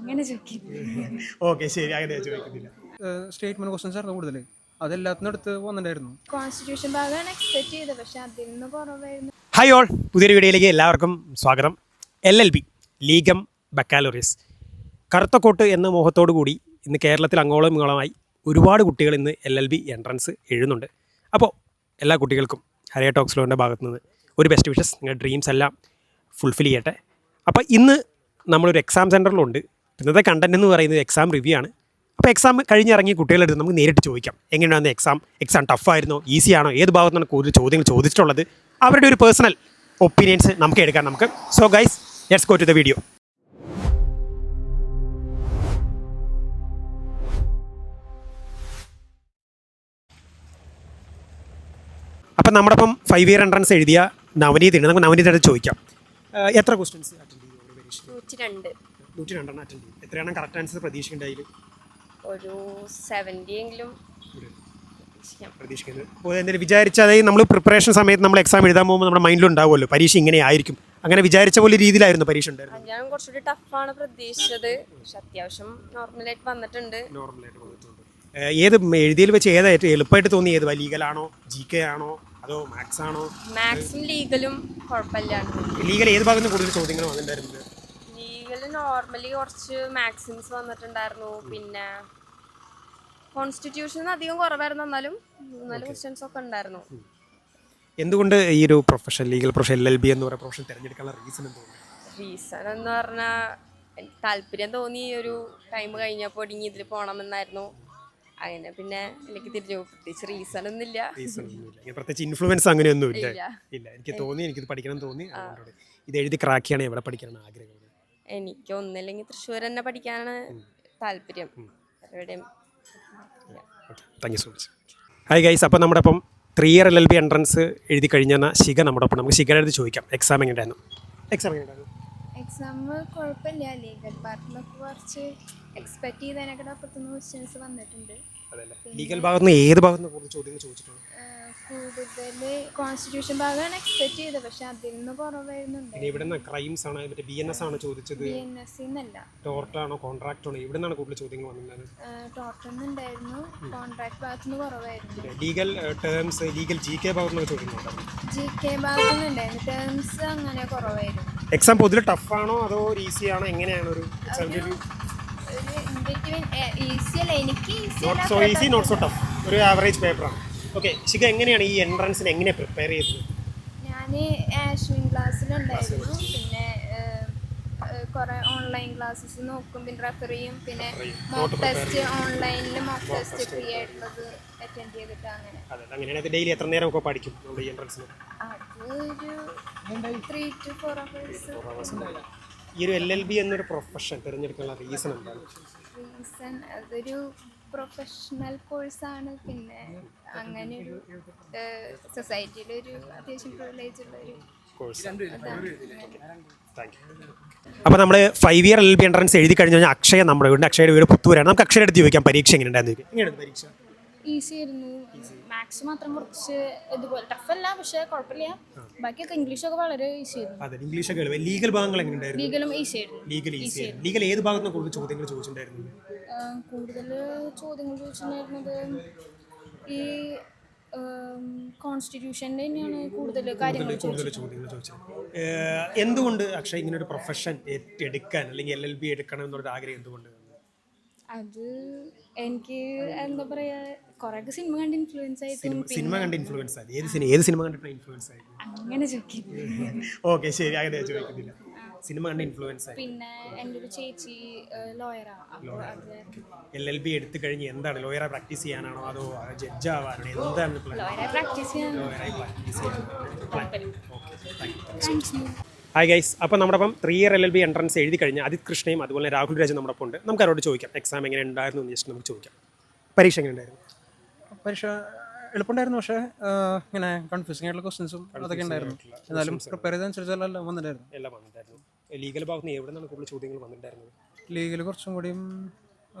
അങ്ങനെ ചോദിക്കും. ഓക്കെ ശരി, അങ്ങനെ ചോദിക്കുന്നില്ല. സ്റ്റേറ്റ്മെന്റ് ക്വസ്റ്റ്യൻസ് ആയിരുന്നു കൂടുതൽ, അതെല്ലാത്തിനും അടുത്ത് വന്നിട്ടുണ്ടായിരുന്നു. കോൺസ്റ്റിറ്റ്യൂഷൻ ഭാഗമാണ് എക്സ്പെക്ട് ചെയ്തത്, പക്ഷെ അതിൽ നിന്ന് കുറവായിരുന്നു. ഹായ് ഓൾ, പുതിയൊരു വീഡിയോയിലേക്ക് എല്ലാവർക്കും സ്വാഗതം. LLB ലീഗം ബക്കാലോറിയസ് കറുത്ത കോട്ട് എന്ന മോഹത്തോടു കൂടി ഇന്ന് കേരളത്തിൽ അങ്ങോളം ഇങ്ങോളമായി ഒരുപാട് കുട്ടികൾ ഇന്ന് LLB എൻട്രൻസ് എഴുതുന്നുണ്ട്. അപ്പോൾ എല്ലാ കുട്ടികൾക്കും ഹരിയ ടോക്സ് ലോൻ്റെ ഭാഗത്തു നിന്ന് ഒരു ബെസ്റ്റ് വിഷസ്, നിങ്ങളുടെ ഡ്രീംസ് എല്ലാം ഫുൾഫിൽ ചെയ്യട്ടെ. അപ്പോൾ ഇന്ന് നമ്മളൊരു എക്സാം സെൻറ്ററിലുണ്ട്. ഇന്നത്തെ കണ്ടൻറ്റ് എന്ന് പറയുന്നത് എക്സാം റിവ്യൂ ആണ്. അപ്പോൾ എക്സാം കഴിഞ്ഞിറങ്ങിയ കുട്ടികളെടുത്ത് നമുക്ക് നേരിട്ട് ചോദിക്കാം, എങ്ങനെയാണ് എക്സാം ടഫായിരുന്നോ, ഈസി ആണോ, ഏത് ഭാഗത്താണ് കൂടുതൽ ചോദ്യങ്ങൾ ചോദിച്ചിട്ടുള്ളത്, അവരുടെ ഒരു പേഴ്സണൽ ഒപ്പീനിയൻസ് നമുക്ക് എടുക്കാം നമുക്ക്. So guys, let's go to the video. അപ്പം നമ്മുടെ ഇപ്പം 5 ഇയർ എൻട്രൻസ് എഴുതിയ നവനീത് ഉണ്ട്. നമുക്ക് നവനീതയുടെ ചോദിക്കാം, എത്ര ക്വസ്റ്റ്യൻസ് അറ്റൻഡ് ചെയ്തു? 102 അറ്റൻഡ് ചെയ്തു. എത്രയാണ് കറക്റ്റ് ആൻസർ പ്രതീക്ഷിക്കേണ്ടതിൽ? ഒരു 70 എങ്കിലും പ്രതീക്ഷിക്കുന്നത്. അപ്പോൾ എന്തായാലും വിചാരിച്ച, അതായത് നമ്മൾ പ്രിപ്പറേഷൻ സമയത്ത് നമ്മൾ എക്സാം എഴുതാൻ പോകുമ്പോൾ നമ്മുടെ മൈൻഡിലുണ്ടാവുമല്ലോ പരീക്ഷ ഇങ്ങനെ ആയിരിക്കും, അങ്ങനെ വിചാരിച്ച പോലെ രീതിയിലായിരുന്നു പരീക്ഷ ഉണ്ടായിരുന്നു? ഞാൻ കുറച്ചുകൂടി ടഫാണ് പ്രതീക്ഷിച്ചത്, പക്ഷെ അത്യാവശ്യം നോർമലായിട്ട് വന്നിട്ടുണ്ട്. ഏത് എഴുതിയിൽ വെച്ച് ഏതായിട്ട് എളുപ്പമായിട്ട് തോന്നി? ഏത് ലീഗലാണോ, GK ആണോ, അതോ മാത്സ് ആണോ? മാത്സും ലീഗലും കുഴപ്പമില്ലാണ്ട്. ലീഗൽ ഏത് ഭാഗത്ത് കൂടുതൽ ചോദ്യങ്ങൾ വന്നിട്ടുണ്ടായിരുന്നത്? ലീഗല് നോർമലി കുറച്ച് മാക്സിംസ് വന്നിട്ടുണ്ടായിരുന്നു, പിന്നെ കോൺസ്റ്റിറ്റ്യൂഷൻ അധികം കുറവായിരുന്നു, എന്നാലും 4 ക്വസ്റ്റ്യൻസ് ഒക്കെ ഉണ്ടായിരുന്നു. എന്തുകൊണ്ട് ഈ ഒരു ലീഗൽ പ്രൊഫഷൻ LLB എന്ന് പറയുന്ന പ്രൊഫഷൻ തിരഞ്ഞെടുക്കാനുള്ള റീസൺ എന്തുകൊണ്ട്? റീസൺ എന്ന് പറഞ്ഞാൽ എനിക്ക് താല്പര്യം തോന്നി, ഒരു ടൈം കഴിഞ്ഞപ്പോൾ ഒടുങ്ങി ഇതിൽ പോകണമെന്നായിരുന്നു. അങ്ങനെ പിന്നെ എനിക്ക് തിരിഞ്ഞു. പ്രത്യേകിച്ച് റീസൺ ഒന്നുമില്ല, പ്രത്യേകിച്ച് ഇൻഫ്ലുവൻസ് അങ്ങനെയൊന്നും ഇല്ല. എനിക്ക് തോന്നി, എനിക്കിത് പഠിക്കണം തോന്നി. ഇത് എഴുതി ക്രാക്ക് ചെയ്യണേ എവിടെ പഠിക്കണം ആഗ്രഹം? എനിക്ക് ഒന്നില്ലെങ്കിൽ തൃശ്ശൂർ തന്നെ പഠിക്കാനാണ് താല്പര്യം. എവിടെയും. Thank you so much. Hi guys, അപ്പോൾ നമ്മുടെ ഇപ്പം 3 ഇയർ LLB എൻട്രൻസ് എഴുതി കഴിഞ്ഞാൽ ശിഖ നമ്മുടെ ഒപ്പം. നമുക്ക് ശിഖയുടെ അടുത്ത് ചോദിക്കാം, എക്സാം എങ്ങനെയായിരുന്നു? എക്സാം കുഴപ്പമില്ല. ലീഗൽ പാർട്ടിലൊക്കെ കുറച്ച് എക്സ്പെക്ട് ചെയ്തതിനൊക്കെ അപ്പുറത്തുനിന്ന് ക്വസ്റ്റ്യൻസ് വന്നിട്ടുണ്ട്. ലീഗൽ ഭാഗത്ത് നിന്ന് ഏത് ഭാഗത്ത് നിന്ന് കൂടുതൽ ചോദ്യങ്ങൾ ചോദിച്ചിട്ടുണ്ട്? കൂടുതൽ കോൺസ്റ്റിറ്റ്യൂഷൻ ഭാഗമാണ് എക്സ്പെക്ട് ചെയ്തത്, പക്ഷെ അതിൽ നിന്ന് കുറവായിരുന്നുണ്ട്. ഇവിടെ ക്രൈംസ് ആണ്, മറ്റേ BNS ആണ് ചോദിച്ചത്? BNS എന്നല്ല, ടോർട്ട് ആണോ കോൺട്രാക്ട് ആണോ, ഇവിടെ നിന്നാണ് കൂടുതൽ ചോദ്യങ്ങൾ വന്നിട്ടുള്ളത്? ടോർട്ട് ഉണ്ടായിരുന്നു, കോൺട്രാക്ട് ഭാഗത്തുനിന്ന് കുറവായിരുന്നു. ലീഗൽ ടേംസ്, ലീഗൽ GK ഭാഗത്തുനിന്ന് ചോദ്യങ്ങളുണ്ടായിരുന്നു? GK ഭാഗത്തുനിന്നുണ്ടായിരുന്നു, ടേംസ് അങ്ങനെ കുറവായിരുന്നു. എക്സാം പൊതുവെ ടഫാണോ അതോ ഈസി ആണോ, എങ്ങനെയാണ് ഒരു എക്സാമിൻ്റെ ഒരു ഈസി അല്ല? എനിക്ക് ഈസി നോട്ട് സോ ടഫ്, ഒരു ആവറേജ് പേപ്പറാണ്. ഓക്കെ ശിഖ, എങ്ങനെയാണ് ഈ എൻട്രൻസിന് എങ്ങനെ പ്രിപ്പയർ ചെയ്തത്? ഞാൻ ആഷ്വിൻ ക്ലാസ്സിലുണ്ടായിരുന്നു, പിന്നെ കുറേ ഓൺലൈൻ ക്ലാസ്സസ് നോക്കും, പിന്നെ റെഫർ ചെയ്യും, പിന്നെ മോക്ക് ടെസ്റ്റ് ഓൺലൈനിൽ മോക്ക് ടെസ്റ്റ് ഫ്രീ ആയിട്ടുള്ളത് അറ്റൻഡ് ചെയ്തിട്ട് അങ്ങനെ. അങ്ങനെയാണെങ്കിൽ ഡെയിലി എത്ര നേരം ഒക്കെ പഠിക്കും നമ്മുടെ ഈ എൻട്രൻസിന്? അതൊരു 3 to 4 hours. ഈ ഒരു LLB എന്നൊരു പ്രൊഫഷൻ തിരഞ്ഞെടുക്കാനുള്ള റീസൺ എന്താണ്? റീസൺ അതൊരു പ്രൊഫഷണൽ കോഴ്സാണ്, പിന്നെ അങ്ങനെ ഒരു സൊസൈറ്റിയിലൊരു അത്യാവശ്യം പ്രിവിലേജ് ഉള്ള ഒരു കോഴ്സ്. അപ്പോൾ നമ്മൾ 5 ഇയർ LLB എൻട്രൻസ് എഴുതി കഴിഞ്ഞ് കഴിഞ്ഞാൽ അക്ഷയ നമ്മുടെ വീട്, അക്ഷയുടെ വീട് പുത്തൂരാണ്. നമുക്ക് അക്ഷയുടെ അടുത്ത് ചോദിക്കാം, പരീക്ഷ എങ്ങനെയുണ്ടായിരുന്നു? പരീക്ഷ ഈസി ആയിരുന്നു. മാത്സ് മാത്രം കുറച്ച് ഇതുപോലെ ടഫല്ല, പക്ഷെ കുഴപ്പമില്ല. ബാക്കിയൊക്കെ ഇംഗ്ലീഷൊക്കെ വളരെ ഈസി ആയിരുന്നു. അതെ, ഇംഗ്ലീഷൊക്കെ ലീഗൽ ഭാഗങ്ങൾ എങ്ങനെയുണ്ടായിരുന്നു? ലീഗലും ഈസി ആയിരുന്നു. ലീഗൽ ഏത് ഭാഗത്തുനിന്ന് കൂടുതൽ ചോദ്യങ്ങൾ ചോദിച്ചിട്ടുണ്ടായിരുന്നു? കൂടുതൽ ചോദ്യങ്ങൾ ചോദിച്ചിട്ടുണ്ടായിരുന്നത് ഈ കോൺസ്റ്റിറ്റ്യൂഷൻ്റെ തന്നെയാണ് കൂടുതൽ കാര്യങ്ങൾ ചോദിച്ചത്. എന്തുകൊണ്ട് അക്ഷയ് ഇങ്ങനെ ഒരു പ്രൊഫഷൻ എടുക്കാൻ, അല്ലെങ്കിൽ LLB എടുക്കണം എന്നൊരു ആഗ്രഹം എന്തുകൊണ്ട്? അത് എനിക്ക് എന്താ പറയാ, കുറെ സിനിമ കണ്ട് ഇൻഫ്ലുവൻസ് ആയിട്ട്. സിനിമ കണ്ട് ഇൻഫ്ലുവൻസ് ആയി? ഏത് സിനിമ കണ്ടിട്ട് ഇൻഫ്ലുവൻസ് ആയി? അങ്ങനെ ചോദിക്കും. ഓക്കെ ശരി, അങ്ങനെ ചോദിക്കുന്നില്ല. സിനിമ കണ്ട് ഇൻഫ്ലുവൻസ് ആയി. പിന്നെ എൻ്റെ ഒരു ചേച്ചി ലോയറാ. അപ്പോൾ അത് LLB എടുത്തു കഴിഞ്ഞ് എന്താണ്, ലോയറായി പ്രാക്ടീസ് ചെയ്യാനാണോ അതോ ജഡ്ജ് ആവാനാണോ, എന്താണ് പ്ലാൻ? ലോയറായി പ്രാക്ടീസ് ചെയ്യാൻ. ഹായ് ഗൈസ്, അപ്പോൾ നമ്മുടെ ഇപ്പം 3 ഇയർ LLB എൻട്രൻസ് എഴുതി കഴിഞ്ഞ് അദിത് കൃഷ്ണയും അതുപോലെ രാഹുൽ രാജും നമ്മുടെ ഒപ്പം ഉണ്ട്. നമുക്ക് അവരോട് ചോദിക്കാം, എക്സാം എങ്ങനെ ഉണ്ടായിരുന്നു എന്ന് ജസ്റ്റ് നമുക്ക് ചോദിക്കാം. പരീക്ഷ എങ്ങനെ ഉണ്ടായിരുന്നു? പരീക്ഷ എളുപ്പമുണ്ടായിരുന്നു, പക്ഷേ ഇങ്ങനെ കൺഫ്യൂസിംഗ് ആയിട്ടുള്ള ക്വസ്റ്റ്യൻസും അതൊക്കെ ഉണ്ടായിരുന്നു. എന്നാലും പ്രിപ്പയർ ചെയ്തനുസരിച്ചെല്ലാം എല്ലാം വന്നിട്ടുണ്ടായിരുന്നു. ലീഗൽ ഭാഗത്ത് നിന്ന് എവിടെ നിന്നാണ് കൂടുതൽ ചോദ്യങ്ങൾ വന്നിട്ടുണ്ടായിരുന്നത്? ലീഗൽ കുറച്ചും കൂടിയും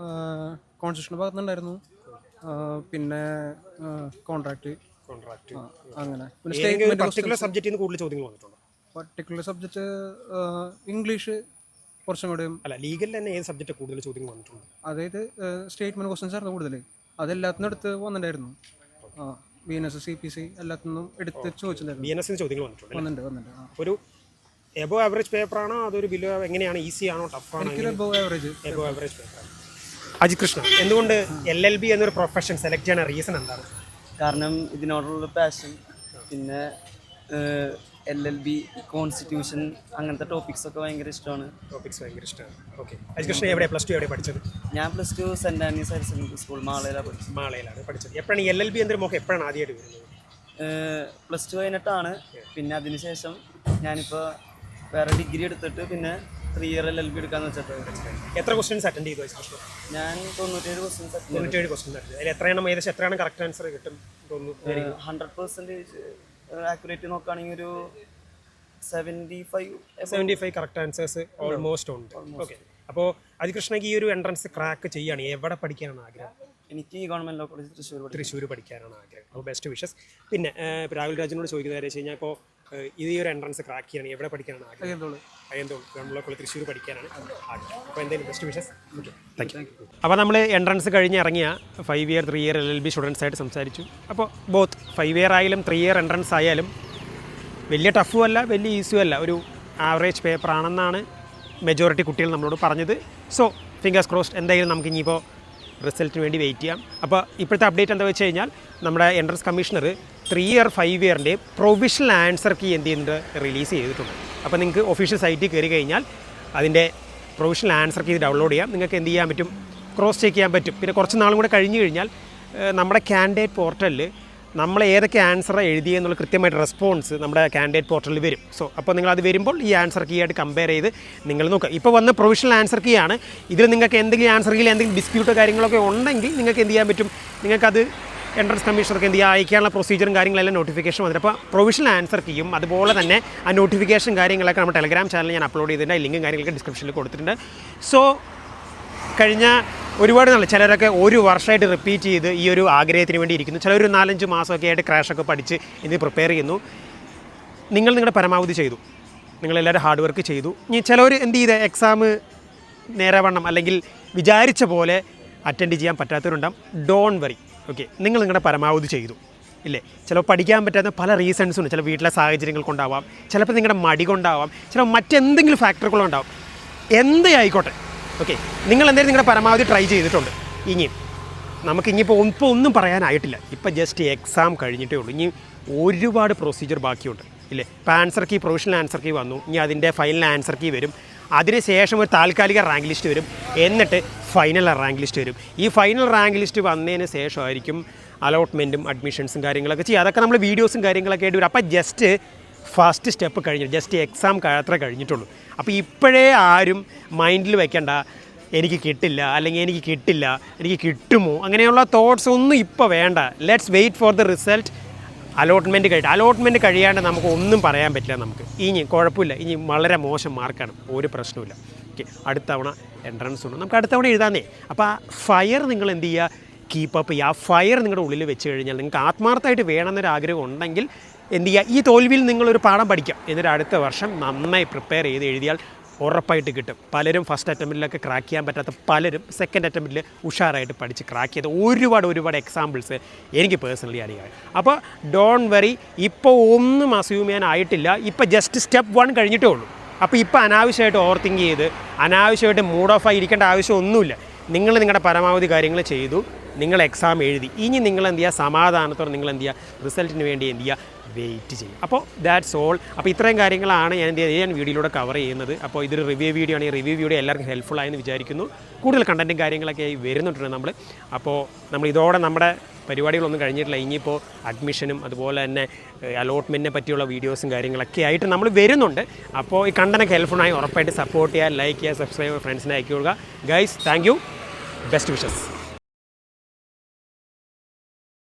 കോൺസ്റ്റിറ്റ്യൂഷൻ്റെ ഭാഗത്തുനിന്നുണ്ടായിരുന്നു, പിന്നെ കോൺട്രാക്ട് അങ്ങനെ. പർട്ടിക്കുലർ സബ്ജക്റ്റിൽ നിന്ന് കൂടുതൽ ചോദ്യങ്ങൾ വന്നിട്ടുണ്ടോ? പർട്ടിക്കുലർ സബ്ജക്റ്റ് ഇംഗ്ലീഷ് കുറച്ചും കൂടി അല്ല ലീഗലിൽ തന്നെ ഏത് സബ്ജക്റ്റ് കൂടുതൽ ചോദ്യങ്ങൾ വന്നിട്ടുണ്ട്? അതായത് സ്റ്റേറ്റ്മെൻറ്റ് ക്വസ്റ്റ്യൻസ് ആയിരുന്നു കൂടുതൽ. അതെല്ലാത്തിനും എടുത്ത് വന്നിട്ടുണ്ടായിരുന്നു. BNS CPC എല്ലാത്തിനും എടുത്ത് ചോദിച്ചിട്ടുണ്ടായിരുന്നു. BNS ചോദ്യങ്ങൾ വന്നിട്ടുണ്ട്. വന്നിട്ടുണ്ട്. ഒരു എബോ ആവറേജ് പേപ്പറാണോ അതൊരു ബിലോ എങ്ങനെയാണ്, ഈസി ആണോ ടഫ് ആണോ? എബോ ആവറേജ് പേപ്പറാണ്. അജിത് കൃഷ്ണ, എന്തുകൊണ്ട് LLB എന്നൊരു പ്രൊഫഷൻ സെലക്ട് ചെയ്യാൻ റീസൺ എന്താണ്? കാരണം ഇതിനോടുള്ള പാഷൻ, പിന്നെ LLB കോൺസ്റ്റിറ്റ്യൂഷൻ അങ്ങനത്തെ ടോപ്പിക്സൊക്കെ ഭയങ്കര ഇഷ്ടമാണ്. ഓക്കെ. അജിത് കൃഷ്ണ എവിടെ പ്ലസ് ടു എവിടെ പഠിച്ചത്? ഞാൻ +2 Saint Anne's higher secondary school മാളയിലാണ് പഠിച്ചത്. മാളയിലാണ് പഠിച്ചത്. എപ്പോഴാണ് ഈ LLB എന്നൊരു മോഹം എപ്പോഴാണ് ആദ്യമായിട്ട് വരുന്നത്? +2 കഴിഞ്ഞിട്ടാണ്. പിന്നെ അതിനുശേഷം ഞാനിപ്പോൾ വേറെ ഡിഗ്രി എടുത്തിട്ട് പിന്നെ 3 ഇയർ LLB എടുക്കാന്ന് വെച്ചിട്ട്. എത്ര ക്വസ്റ്റ്യൻസ് അറ്റൻഡ് ചെയ്തു അജിത് കൃഷ്ണ? ഞാൻ 97 ക്വസ്റ്റ്യൻസ് 97 ക്വസ്റ്റ്യൻസ് അറ്റൻഡ്. അതിൽ എത്രയാണ് കറക്റ്റ് ആൻസർ കിട്ടും തോന്നുന്നു? 100% ആക്യുറേറ്റ് നോക്കുകയാണെങ്കിൽ ഒരു 75 കറക്റ്റ് ആൻസേഴ്സ് ഓൾമോസ്റ്റ് ഉണ്ട്. ഓക്കെ. അപ്പോൾ അജിത് കൃഷ്ണയ്ക്ക് ഈ ഒരു എൻട്രൻസ് ക്രാക്ക് ചെയ്യുകയാണ്, എവിടെ പഠിക്കാനാണ് ആഗ്രഹം? എനിക്ക് ഗവൺമെൻറ് ലോ കോളേജ് തൃശ്ശൂർ പഠിക്കാനാണ് ആഗ്രഹം. അപ്പോൾ ബെസ്റ്റ് വിഷസ്. പിന്നെ രാഹുൽ രാജിനോട് ചോദിക്കുന്നത് വെച്ച് കഴിഞ്ഞാൽ ഇപ്പോൾ ഈ ഒരു എൻട്രൻസ് ക്രാക്ക് ചെയ്യണം, എവിടെ പഠിക്കാനാണ് ആഗ്രഹം? Ayyanthole government law college Thrissur പഠിക്കാനാണ് ആഗ്രഹം. അപ്പോൾ എന്തായാലും best wishes. Okay, thank you. അപ്പോൾ നമ്മൾ എൻട്രൻസ് കഴിഞ്ഞ് ഇറങ്ങിയ 5 ഇയർ 3 ഇയർ LLB സ്റ്റുഡൻസ് ആയിട്ട് സംസാരിച്ചു. അപ്പോൾ ബോത്ത് 5 ഇയർ ആയാലും 3 ഇയർ എൻട്രൻസ് ആയാലും വലിയ ടഫും അല്ല വലിയ ഈസിയും അല്ല, ഒരു ആവറേജ് പേപ്പർ ആണെന്നാണ് മെജോറിറ്റി കുട്ടികൾ നമ്മളോട് പറഞ്ഞത്. സോ ഫിംഗേഴ്സ് ക്രോസ്ഡ്, എന്തായാലും നമുക്ക് ഇനിയിപ്പോൾ റിസൾട്ടിന് വേണ്ടി വെയിറ്റ് ചെയ്യാം. അപ്പോൾ ഇപ്പോഴത്തെ അപ്ഡേറ്റ് എന്താ വെച്ച് കഴിഞ്ഞാൽ നമ്മുടെ എൻട്രൻസ് കമ്മീഷണർ 3 ഇയർ 5 ഇയറിൻ്റെ പ്രൊവിഷണൽ ആൻസർ കീ എന്ത് ചെയ്യുന്നുണ്ട്, റിലീസ് ചെയ്തിട്ടുണ്ട്. അപ്പോൾ നിങ്ങൾക്ക് ഒഫീഷ്യൽ സൈറ്റിൽ കയറി കഴിഞ്ഞാൽ അതിൻ്റെ പ്രൊവിഷണൽ ആൻസർ കീ ഡൗൺലോഡ് ചെയ്യാം. നിങ്ങൾക്ക് എന്ത് ചെയ്യാൻ പറ്റും, ക്രോസ് ചെക്ക് ചെയ്യാൻ പറ്റും. പിന്നെ കുറച്ച് നാളും കൂടെ കഴിഞ്ഞ് കഴിഞ്ഞാൽ നമ്മുടെ കാൻഡിഡേറ്റ് പോർട്ടലിൽ നമ്മൾ ഏതൊക്കെ ആൻസർ എഴുതിയെന്നുള്ള കൃത്യമായിട്ട് റെസ്പോൺസ് നമ്മുടെ കാൻഡിഡേറ്റ് പോർട്ടലിൽ വരും. സോ അപ്പോൾ നിങ്ങളത് വരുമ്പോൾ ഈ ആൻസർ കീ ആയിട്ട് കമ്പയർ ചെയ്ത് നിങ്ങൾ നോക്കുക. ഇപ്പോൾ വന്ന പ്രൊവിഷണൽ ആൻസർ കീ ആണ്. ഇതിൽ നിങ്ങൾക്ക് എന്തെങ്കിലും ആൻസർ കീയിൽ എന്തെങ്കിലും ഡിസ്പ്യൂട്ടോ കാര്യങ്ങളൊക്കെ ഉണ്ടെങ്കിൽ നിങ്ങൾക്ക് എന്ത് ചെയ്യാൻ പറ്റും, നിങ്ങൾക്കത് എൻട്രൻസ് കമ്മീഷണർക്ക് എന്ത് ചെയ്യുക, അയക്കാനുള്ള പ്രൊസീജിയറും കാര്യങ്ങളെല്ലാം നോട്ടിഫിക്കേഷൻ വന്നിട്ട്. അപ്പോൾ പ്രൊവിഷണൽ ആൻസർ കീയും അതുപോലെ തന്നെ ആ നോട്ടിഫിക്കേഷൻ കാര്യങ്ങളൊക്കെ നമ്മുടെ ടെലഗ്രാം ചാനലിൽ ഞാൻ അപ്ലോഡ് ചെയ്തിട്ടുണ്ട്. ലിങ്കും കാര്യങ്ങളൊക്കെ ഡിസ്ക്രിപ്ഷനിൽ കൊടുത്തിട്ടുണ്ട്. സോ കഴിഞ്ഞ ഒരുപാട് നാൾ ചിലരൊക്കെ 1 വർഷമായിട്ട് റിപ്പീറ്റ് ചെയ്ത് ഈ ഒരു ആഗ്രഹത്തിന് വേണ്ടി ഇരിക്കുന്നു. ചിലർ 4-5 മാസമൊക്കെ ആയിട്ട് ക്രാഷൊക്കെ പഠിച്ച് ഇത് പ്രിപ്പയർ ചെയ്യുന്നു. നിങ്ങൾ നിങ്ങളുടെ പരമാവധി ചെയ്തു, നിങ്ങളെല്ലാവരും ഹാർഡ് വർക്ക് ചെയ്തു. ഇനി ചിലർ എന്ത് ചെയ്ത് എക്സാം നേരവണ്ണം അല്ലെങ്കിൽ വിചാരിച്ച പോലെ അറ്റൻഡ് ചെയ്യാൻ പറ്റാത്തവരുണ്ടാകും. Don't worry. ഓക്കെ, നിങ്ങൾ നിങ്ങളുടെ പരമാവധി ചെയ്തു ഇല്ലേ. ചിലപ്പോൾ പഠിക്കാൻ പറ്റാത്ത പല റീസൺസും ഉണ്ട്. ചില വീട്ടിലെ സാഹചര്യങ്ങൾ കൊണ്ടാവാം, ചിലപ്പോൾ നിങ്ങളുടെ മടി കൊണ്ടാവാം, ചിലപ്പോൾ മറ്റെന്തെങ്കിലും ഫാക്ടറുകളുണ്ടാവും. എന്തേ ആയിക്കോട്ടെ, ഓക്കെ, നിങ്ങൾ എന്തായാലും നിങ്ങളുടെ പരമാവധി ട്രൈ ചെയ്തിട്ടുണ്ട്. ഇനിയും നമുക്കിനിയിപ്പോൾ ഒന്നും പറയാനായിട്ടില്ല. ഇപ്പോൾ ജസ്റ്റ് എക്സാം കഴിഞ്ഞിട്ടേ ഉള്ളൂ. ഇനി ഒരുപാട് പ്രൊസീജിയർ ബാക്കിയുണ്ട് ഇല്ലേ. ഇപ്പോൾ answer key, provisional answer key വന്നു. ഇനി അതിൻ്റെ ഫൈനൽ ആൻസർ കീ വരും. അതിനുശേഷം ഒരു താൽക്കാലിക റാങ്ക് ലിസ്റ്റ് വരും. എന്നിട്ട് ഫൈനൽ റാങ്ക് ലിസ്റ്റ് വരും. ഈ ഫൈനൽ റാങ്ക് ലിസ്റ്റ് വന്നതിന് ശേഷമായിരിക്കും അലോട്ട്മെൻറ്റും അഡ്മിഷൻസും കാര്യങ്ങളൊക്കെ ചെയ്യുക. അതൊക്കെ നമ്മൾ വീഡിയോസും കാര്യങ്ങളൊക്കെ ആയിട്ട് വരും. അപ്പോൾ ജസ്റ്റ് ഫസ്റ്റ് സ്റ്റെപ്പ് കഴിഞ്ഞു, ജസ്റ്റ് എക്സാം അത്ര കഴിഞ്ഞിട്ടുള്ളൂ. അപ്പോൾ ഇപ്പോഴേ ആരും മൈൻഡിൽ വെക്കേണ്ട എനിക്ക് കിട്ടില്ല അല്ലെങ്കിൽ എനിക്ക് കിട്ടില്ല, എനിക്ക് കിട്ടുമോ, അങ്ങനെയുള്ള തോട്ട്സ് ഒന്നും ഇപ്പോൾ വേണ്ട. Let's wait for the result. Allotment കഴിയാണ്ട് നമുക്ക് ഒന്നും പറയാൻ പറ്റില്ല. നമുക്ക് ഇനി കുഴപ്പമില്ല, ഇനി വളരെ മോശം മാർക്കാണ്, ഒരു പ്രശ്നമില്ല. ഓക്കെ, അടുത്ത തവണ എൻട്രൻസ് ഉണ്ട്, നമുക്ക് അടുത്ത തവണ എഴുതാന്നേ. അപ്പോൾ ആ ഫയർ നിങ്ങൾ എന്ത് ചെയ്യുക, കീപ്പപ്പ് ചെയ്യുക. ആ ഫയർ നിങ്ങളുടെ ഉള്ളിൽ വെച്ച് കഴിഞ്ഞാൽ നിങ്ങൾക്ക് ആത്മാർത്ഥമായിട്ട് വേണമെന്നൊരു ആഗ്രഹം ഉണ്ടെങ്കിൽ എന്ത് ചെയ്യുക, ഈ തോൽവിയിൽ നിങ്ങളൊരു പാഠം പഠിക്കാം. എന്നിട്ട് അടുത്ത വർഷം നന്നായി പ്രിപ്പയർ ചെയ്ത് എഴുതിയാൽ ഉറപ്പായിട്ട് കിട്ടും. പലരും ഫസ്റ്റ് അറ്റംപ്റ്റിലൊക്കെ ക്രാക്ക് ചെയ്യാൻ പറ്റാത്ത പലരും സെക്കൻഡ് അറ്റംപ്റ്റിൽ ഉഷാറായിട്ട് പഠിച്ച് ക്രാക്ക് ചെയ്ത് ഒരുപാട് എക്സാമ്പിൾസ് എനിക്ക് പേഴ്സണലി അറിയാം. അപ്പോൾ ഡോണ്ട് വറി, ഇപ്പോൾ ഒന്നും അസ്യൂം ചെയ്യാനായിട്ടില്ല. ഇപ്പോൾ ജസ്റ്റ് സ്റ്റെപ്പ് 1 കഴിഞ്ഞിട്ടേ ഉള്ളൂ. അപ്പോൾ ഇപ്പോൾ അനാവശ്യമായിട്ട് ഓവർ തിങ്ക് ചെയ്ത് അനാവശ്യമായിട്ട് മൂഡ് ഓഫ് ആയി ഇരിക്കേണ്ട ആവശ്യമൊന്നുമില്ല. നിങ്ങൾ നിങ്ങളുടെ പരമാവധി കാര്യങ്ങൾ ചെയ്തു, നിങ്ങൾ എക്സാം എഴുതി. ഇനി നിങ്ങൾ എന്ത് ചെയ്യുക, സമാധാനത്തോടെ നിങ്ങൾ എന്ത് ചെയ്യുക, റിസൾട്ടിന് വേണ്ടി എന്ത് ചെയ്യുക, വെയിറ്റ് ചെയ്യും. അപ്പോൾ ദാറ്റ്സ് ഓൾ. അപ്പോൾ ഇത്രയും കാര്യങ്ങളാണ് ഞാൻ വീഡിയോയിലൂടെ കവർ ചെയ്യുന്നത്. അപ്പോൾ ഇതൊരു റിവ്യൂ വീഡിയോ ആണ്. ഈ റിവ്യൂ വീഡിയോ എല്ലാവർക്കും ഹെൽപ്ഫുൾ ആയെന്ന് വിചാരിക്കുന്നു. കൂടുതൽ കണ്ടൻറ്റും കാര്യങ്ങളൊക്കെ ആയി വരുന്നുണ്ട് നമ്മൾ. അപ്പോൾ നമ്മൾ ഇതോടെ നമ്മുടെ പരിപാടികളൊന്നും കഴിഞ്ഞിട്ടില്ല. ഇനിയിപ്പോൾ അഡ്മിഷനും അതുപോലെ തന്നെ അലോട്ട്മെൻറ്റിനെ പറ്റിയുള്ള വീഡിയോസും കാര്യങ്ങളൊക്കെ ആയിട്ട് നമ്മൾ വരുന്നുണ്ട്. അപ്പോൾ ഈ കണ്ടൻറ്റൊക്കെ ഹെൽപ്ഫുള്ളായി ഉറപ്പായിട്ട് സപ്പോർട്ട് ചെയ്യുക, ലൈക്ക് ചെയ്യുക, സബ്സ്ക്രൈബ് ചെയ്യുക, ഫ്രണ്ട്സിനെ അയക്കുക. Guys, thank you, best wishes.